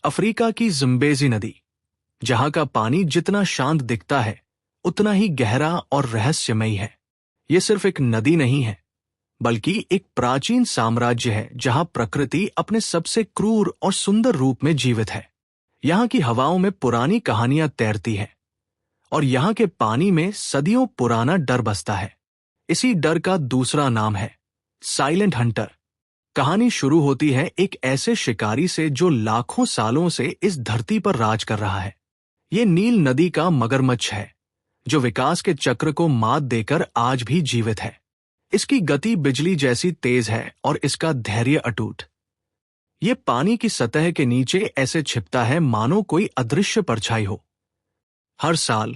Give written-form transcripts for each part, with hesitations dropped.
Africa की ज़म्बेज़ी नदी, जहां का पानी जितना शांत दिखता है उतना ही गहरा और रहस्यमयी है। ये सिर्फ एक नदी नहीं है, बल्कि एक प्राचीन साम्राज्य है जहां प्रकृति अपने सबसे क्रूर और सुंदर रूप में जीवित है। यहाँ की हवाओं में पुरानी कहानियां तैरती हैं और यहाँ के पानी में सदियों पुराना डर बसता है। इसी डर का दूसरा नाम है साइलेंट हंटर। कहानी शुरू होती है एक ऐसे शिकारी से जो लाखों सालों से इस धरती पर राज कर रहा है। ये नील नदी का मगरमच्छ है, जो विकास के चक्र को मात देकर आज भी जीवित है। इसकी गति बिजली जैसी तेज है और इसका धैर्य अटूट। ये पानी की सतह के नीचे ऐसे छिपता है मानो कोई अदृश्य परछाई हो। हर साल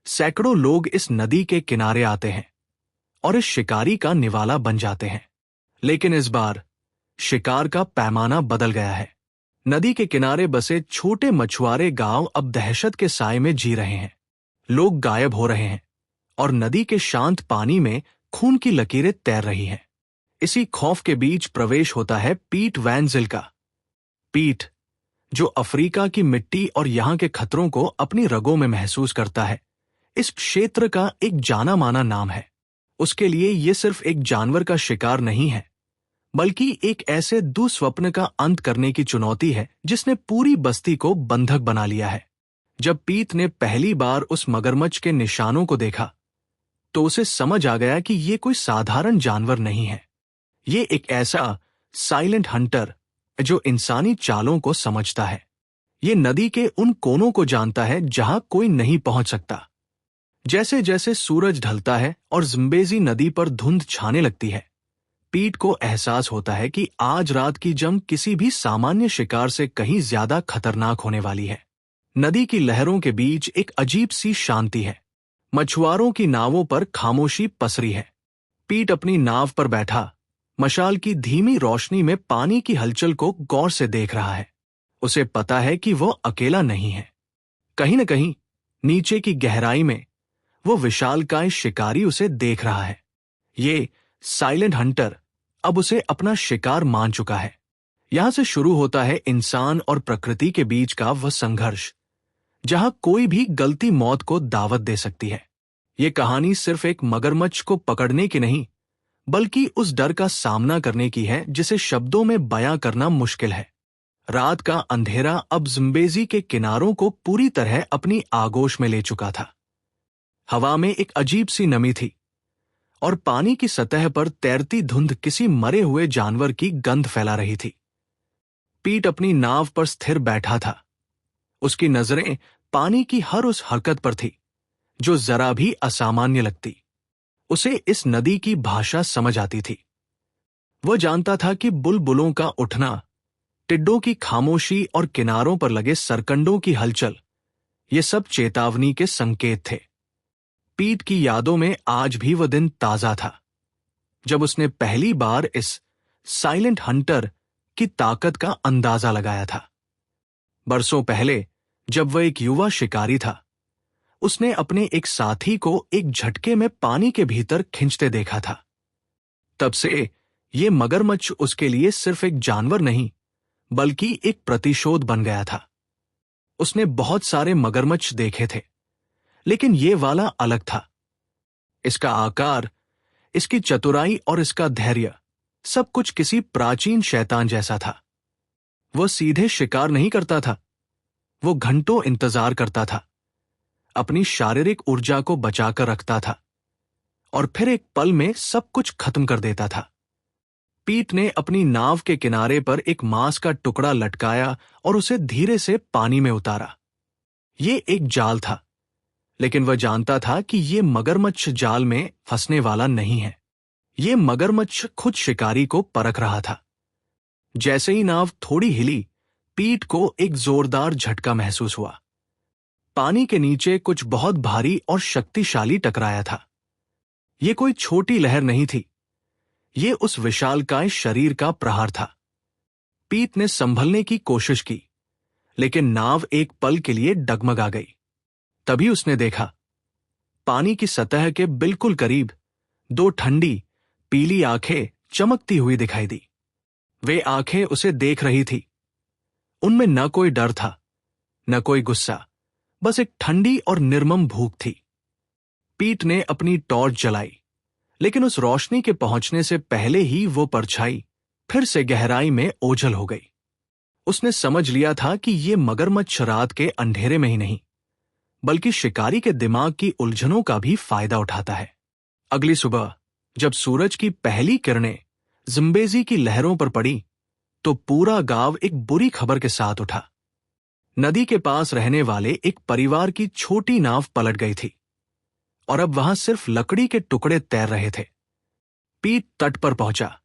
सैकड़ों लोग इस नदी के किनारे आते हैं और इस शिकारी का निवाला बन जाते हैं। लेकिन इस बार शिकार का पैमाना बदल गया है। नदी के किनारे बसे छोटे मछुआरे गांव अब दहशत के साए में जी रहे हैं। लोग गायब हो रहे हैं और नदी के शांत पानी में खून की लकीरें तैर रही हैं। इसी खौफ के बीच प्रवेश होता है पीट वैन ज़िल का। पीट, जो अफ्रीका की मिट्टी और यहां के खतरों को अपनी रगों में महसूस करता है, इस क्षेत्र का एक जाना माना नाम है। उसके लिए ये सिर्फ एक जानवर का शिकार नहीं है, बल्कि एक ऐसे दुस्वप्न का अंत करने की चुनौती है जिसने पूरी बस्ती को बंधक बना लिया है। जब पीट ने पहली बार उस मगरमच्छ के निशानों को देखा, तो उसे समझ आ गया कि ये कोई साधारण जानवर नहीं है। ये एक ऐसा साइलेंट हंटर जो इंसानी चालों को समझता है। ये नदी के उन कोनों को जानता है जहां कोई नहीं पहुंच सकता। जैसे जैसे सूरज ढलता है और ज़म्बेज़ी नदी पर धुंध छाने लगती है, पीट को एहसास होता है कि आज रात की जंग किसी भी सामान्य शिकार से कहीं ज्यादा खतरनाक होने वाली है। नदी की लहरों के बीच एक अजीब सी शांति है। मछुआरों की नावों पर खामोशी पसरी है। पीट अपनी नाव पर बैठा मशाल की धीमी रोशनी में पानी की हलचल को गौर से देख रहा है। उसे पता है कि वो अकेला नहीं है। कहीं न कहीं नीचे की गहराई में वो विशालकाय शिकारी उसे देख रहा है। ये साइलेंट हंटर अब उसे अपना शिकार मान चुका है। यहां से शुरू होता है इंसान और प्रकृति के बीच का वह संघर्ष, जहां कोई भी गलती मौत को दावत दे सकती है। ये कहानी सिर्फ एक मगरमच्छ को पकड़ने की नहीं, बल्कि उस डर का सामना करने की है जिसे शब्दों में बयां करना मुश्किल है। रात का अंधेरा अब ज़म्बेज़ी के किनारों को पूरी तरह अपनी आगोश में ले चुका था। हवा में एक अजीब सी नमी थी और पानी की सतह पर तैरती धुंध किसी मरे हुए जानवर की गंध फैला रही थी। पीट अपनी नाव पर स्थिर बैठा था। उसकी नजरें पानी की हर उस हरकत पर थी जो जरा भी असामान्य लगती। उसे इस नदी की भाषा समझ आती थी। वह जानता था कि बुलबुलों का उठना, टिड्डों की खामोशी और किनारों पर लगे सरकंडों की हलचल, ये सब चेतावनी के संकेत थे। पीट की यादों में आज भी वह दिन ताजा था जब उसने पहली बार इस साइलेंट हंटर की ताकत का अंदाजा लगाया था। बरसों पहले जब वह एक युवा शिकारी था, उसने अपने एक साथी को एक झटके में पानी के भीतर खींचते देखा था। तब से ये मगरमच्छ उसके लिए सिर्फ एक जानवर नहीं, बल्कि एक प्रतिशोध बन गया था। उसने बहुत सारे मगरमच्छ देखे थे, लेकिन ये वाला अलग था। इसका आकार, इसकी चतुराई और इसका धैर्य, सब कुछ किसी प्राचीन शैतान जैसा था। वह सीधे शिकार नहीं करता था, वो घंटों इंतजार करता था, अपनी शारीरिक ऊर्जा को बचाकर रखता था और फिर एक पल में सब कुछ खत्म कर देता था। पीट ने अपनी नाव के किनारे पर एक मांस का टुकड़ा लटकाया और उसे धीरे से पानी में उतारा। ये एक जाल था, लेकिन वह जानता था कि ये मगरमच्छ जाल में फंसने वाला नहीं है। ये मगरमच्छ खुद शिकारी को परख रहा था। जैसे ही नाव थोड़ी हिली, पीट को एक जोरदार झटका महसूस हुआ। पानी के नीचे कुछ बहुत भारी और शक्तिशाली टकराया था। ये कोई छोटी लहर नहीं थी, ये उस विशालकाय शरीर का प्रहार था। पीट ने संभलने की कोशिश की, लेकिन नाव एक पल के लिए डगमगा गई। तभी उसने देखा, पानी की सतह के बिल्कुल करीब दो ठंडी, पीली आंखें चमकती हुई दिखाई दी। वे आंखें उसे देख रही थी। उनमें न कोई डर था, न कोई गुस्सा, बस एक ठंडी और निर्मम भूख थी। पीट ने अपनी टॉर्च जलाई, लेकिन उस रोशनी के पहुंचने से पहले ही वो परछाई फिर से गहराई में ओझल हो गई। उसने समझ लिया था कि ये मगरमच्छ रात के अंधेरे में ही नहीं, बल्कि शिकारी के दिमाग की उलझनों का भी फायदा उठाता है। अगली सुबह जब सूरज की पहली किरणें जिम्बेजी की लहरों पर पड़ी, तो पूरा गांव एक बुरी खबर के साथ उठा। नदी के पास रहने वाले एक परिवार की छोटी नाव पलट गई थी और अब वहां सिर्फ लकड़ी के टुकड़े तैर रहे थे। पीट तट पर पहुंचा,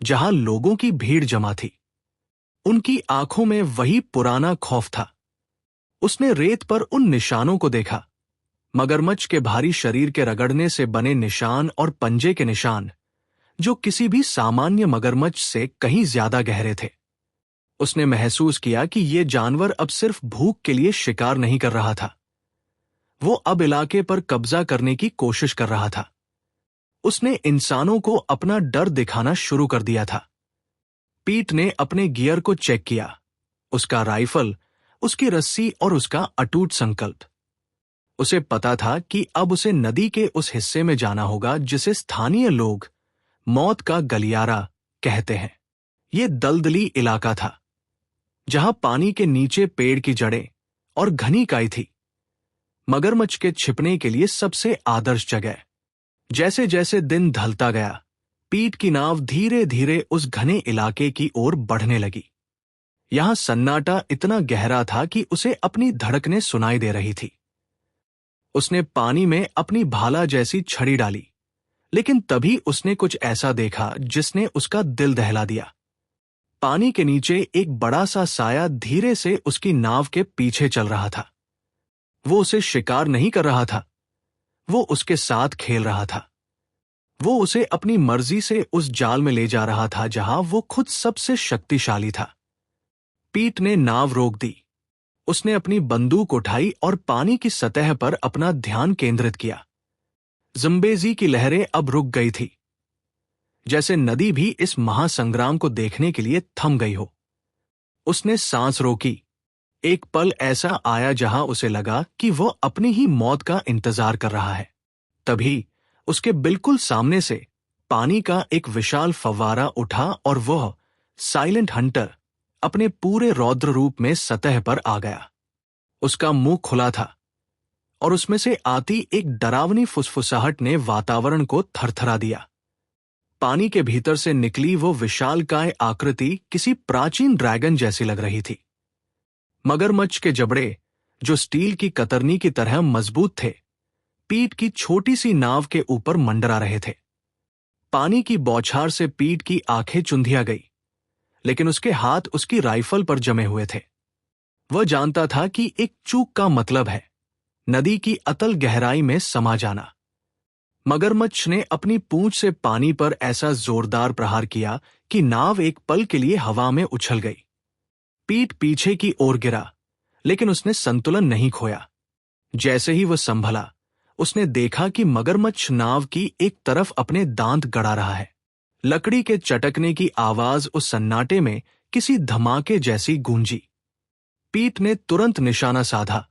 जहां लोगों की भीड़ जमा थी। उनकी आंखों में वही पुराना खौफ था। उसने रेत पर उन निशानों को देखा, मगरमच्छ के भारी शरीर के रगड़ने से बने निशान और पंजे के निशान, जो किसी भी सामान्य मगरमच्छ से कहीं ज्यादा गहरे थे। उसने महसूस किया कि यह जानवर अब सिर्फ भूख के लिए शिकार नहीं कर रहा था, वो अब इलाके पर कब्जा करने की कोशिश कर रहा था। उसने इंसानों को अपना डर दिखाना शुरू कर दिया था। पीट ने अपने गियर को चेक किया, उसका राइफल, उसकी रस्सी और उसका अटूट संकल्प। उसे पता था कि अब उसे नदी के उस हिस्से में जाना होगा जिसे स्थानीय लोग मौत का गलियारा कहते हैं। यह दलदली इलाका था, जहां पानी के नीचे पेड़ की जड़ें और घनी काई थी। मगरमच्छ के छिपने के लिए सबसे आदर्श जगह। जैसे जैसे दिन ढलता गया, पीट की नाव धीरे धीरे उस घने इलाके की ओर बढ़ने लगी। यहां सन्नाटा इतना गहरा था कि उसे अपनी धड़कनें सुनाई दे रही थी। उसने पानी में अपनी भाला जैसी छड़ी डाली, लेकिन तभी उसने कुछ ऐसा देखा जिसने उसका दिल दहला दिया। पानी के नीचे एक बड़ा सा साया धीरे से उसकी नाव के पीछे चल रहा था। वो उसे शिकार नहीं कर रहा था, वो उसके साथ खेल रहा था। वो उसे अपनी मर्जी से उस जाल में ले जा रहा था जहां वो खुद सबसे शक्तिशाली था। पीट ने नाव रोक दी। उसने अपनी बंदूक उठाई और पानी की सतह पर अपना ध्यान केंद्रित किया। जिम्बेजी की लहरें अब रुक गई थी, जैसे नदी भी इस महासंग्राम को देखने के लिए थम गई हो। उसने सांस रोकी। एक पल ऐसा आया जहां उसे लगा कि वह अपनी ही मौत का इंतजार कर रहा है। तभी उसके बिल्कुल सामने से पानी का एक विशाल फव्वारा उठा और वह साइलेंट हंटर अपने पूरे रौद्र रूप में सतह पर आ गया। उसका मुंह खुला था और उसमें से आती एक डरावनी फुसफुसाहट ने वातावरण को थरथरा दिया। पानी के भीतर से निकली वो विशालकाय आकृति किसी प्राचीन ड्रैगन जैसी लग रही थी। मगरमच्छ के जबड़े, जो स्टील की कतरनी की तरह मजबूत थे, पीट की छोटी सी नाव के ऊपर मंडरा रहे थे। पानी की बौछार से पीट की आंखें चुंधिया गई, लेकिन उसके हाथ उसकी राइफल पर जमे हुए थे। वह जानता था कि एक चूक का मतलब है नदी की अतल गहराई में समा जाना। मगरमच्छ ने अपनी पूंछ से पानी पर ऐसा जोरदार प्रहार किया कि नाव एक पल के लिए हवा में उछल गई। पीट पीछे की ओर गिरा, लेकिन उसने संतुलन नहीं खोया। जैसे ही वह संभला, उसने देखा कि मगरमच्छ नाव की एक तरफ अपने दांत गड़ा रहा है। लकड़ी के चटकने की आवाज उस सन्नाटे में किसी धमाके जैसी गूंजी। पीट ने तुरंत निशाना साधा,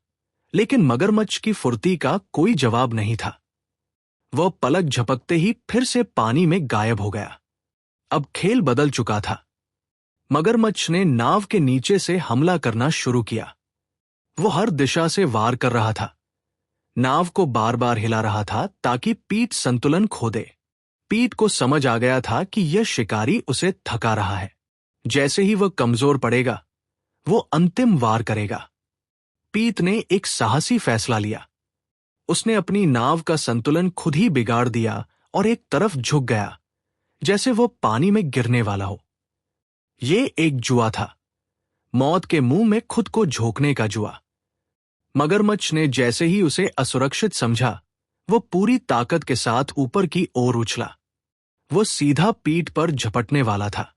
लेकिन मगरमच्छ की फुर्ती का कोई जवाब नहीं था। वह पलक झपकते ही फिर से पानी में गायब हो गया। अब खेल बदल चुका था। मगरमच्छ ने नाव के नीचे से हमला करना शुरू किया। वो हर दिशा से वार कर रहा था, नाव को बार बार हिला रहा था ताकि पीट संतुलन खो दे। पीट को समझ आ गया था कि यह शिकारी उसे थका रहा है। जैसे ही वह कमजोर पड़ेगा, वो अंतिम वार करेगा। पीट ने एक साहसी फैसला लिया। उसने अपनी नाव का संतुलन खुद ही बिगाड़ दिया और एक तरफ झुक गया, जैसे वो पानी में गिरने वाला हो। ये एक जुआ था, मौत के मुंह में खुद को झोंकने का जुआ। मगरमच्छ ने जैसे ही उसे असुरक्षित समझा, वो पूरी ताकत के साथ ऊपर की ओर उछला। वो सीधा पीठ पर झपटने वाला था।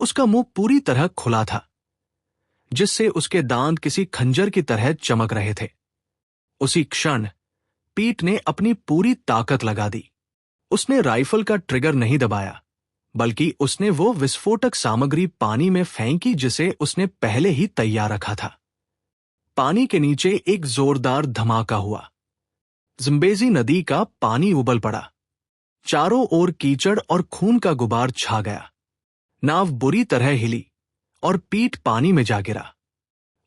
उसका मुंह पूरी तरह खुला था, जिससे उसके दांत किसी खंजर की तरह चमक रहे थे। उसी क्षण पीट ने अपनी पूरी ताकत लगा दी। उसने राइफल का ट्रिगर नहीं दबाया, बल्कि उसने वो विस्फोटक सामग्री पानी में फेंकी जिसे उसने पहले ही तैयार रखा था। पानी के नीचे एक जोरदार धमाका हुआ। ज़म्बेज़ी नदी का पानी उबल पड़ा। चारों ओर कीचड़ और खून का गुबार छा गया। नाव बुरी तरह हिली और पीठ पानी में जा गिरा।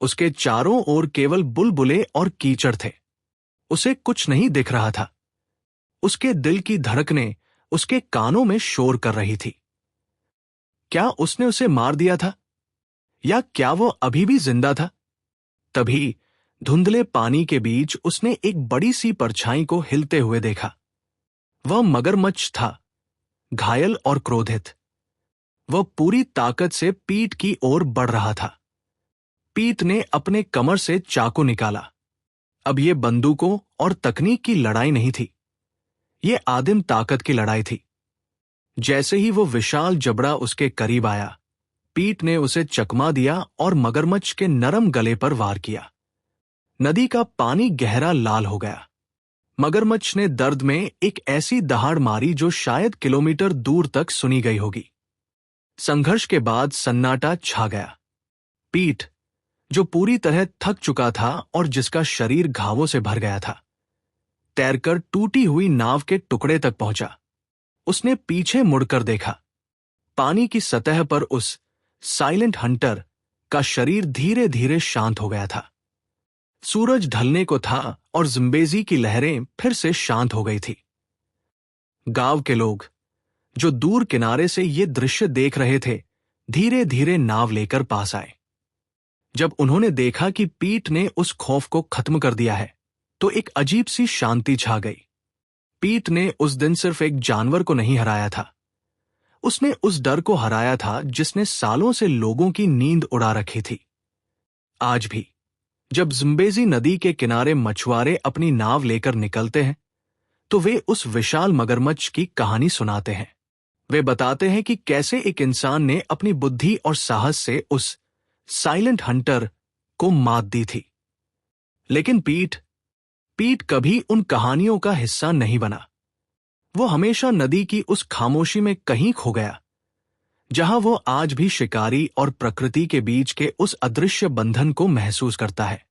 उसके चारों ओर केवल बुलबुले और कीचड़ थे। उसे कुछ नहीं दिख रहा था। उसके दिल की धड़कनें उसके कानों में शोर कर रही थी। क्या उसने उसे मार दिया था? या क्या वो अभी भी जिंदा था? तभी धुंधले पानी के बीच उसने एक बड़ी सी परछाई को हिलते हुए देखा। वह मगरमच्छ था, घायल और क्रोधित। वह पूरी ताकत से पीठ की ओर बढ़ रहा था। पीठ ने अपने कमर से चाकू निकाला। अब ये बंदूकों और तकनीक की लड़ाई नहीं थी, ये आदिम ताकत की लड़ाई थी। जैसे ही वो विशाल जबड़ा उसके करीब आया, पीठ ने उसे चकमा दिया और मगरमच्छ के नरम गले पर वार किया। नदी का पानी गहरा लाल हो गया। मगरमच्छ ने दर्द में एक ऐसी दहाड़ मारी जो शायद किलोमीटर दूर तक सुनी गई होगी। संघर्ष के बाद सन्नाटा छा गया। पीठ, जो पूरी तरह थक चुका था और जिसका शरीर घावों से भर गया था, तैरकर टूटी हुई नाव के टुकड़े तक पहुंचा। उसने पीछे मुड़कर देखा। पानी की सतह पर उस साइलेंट हंटर का शरीर धीरे धीरे शांत हो गया था। सूरज ढलने को था और ज़म्बेज़ी की लहरें फिर से शांत हो गई थी। गांव के लोग, जो दूर किनारे से ये दृश्य देख रहे थे, धीरे धीरे नाव लेकर पास आए। जब उन्होंने देखा कि पीठ ने उस खौफ को खत्म कर दिया है, तो एक अजीब सी शांति छा गई। पीठ ने उस दिन सिर्फ एक जानवर को नहीं हराया था, उसने उस डर को हराया था जिसने सालों से लोगों की नींद उड़ा रखी थी। आज भी जब ज़म्बेज़ी नदी के किनारे मछुआरे अपनी नाव लेकर निकलते हैं, तो वे उस विशाल मगरमच्छ की कहानी सुनाते हैं। वे बताते हैं कि कैसे एक इंसान ने अपनी बुद्धि और साहस से उस साइलेंट हंटर को मात दी थी। लेकिन पीठ कभी उन कहानियों का हिस्सा नहीं बना। वो हमेशा नदी की उस खामोशी में कहीं खो गया, जहां वो आज भी शिकारी और प्रकृति के बीच के उस अदृश्य बंधन को महसूस करता है।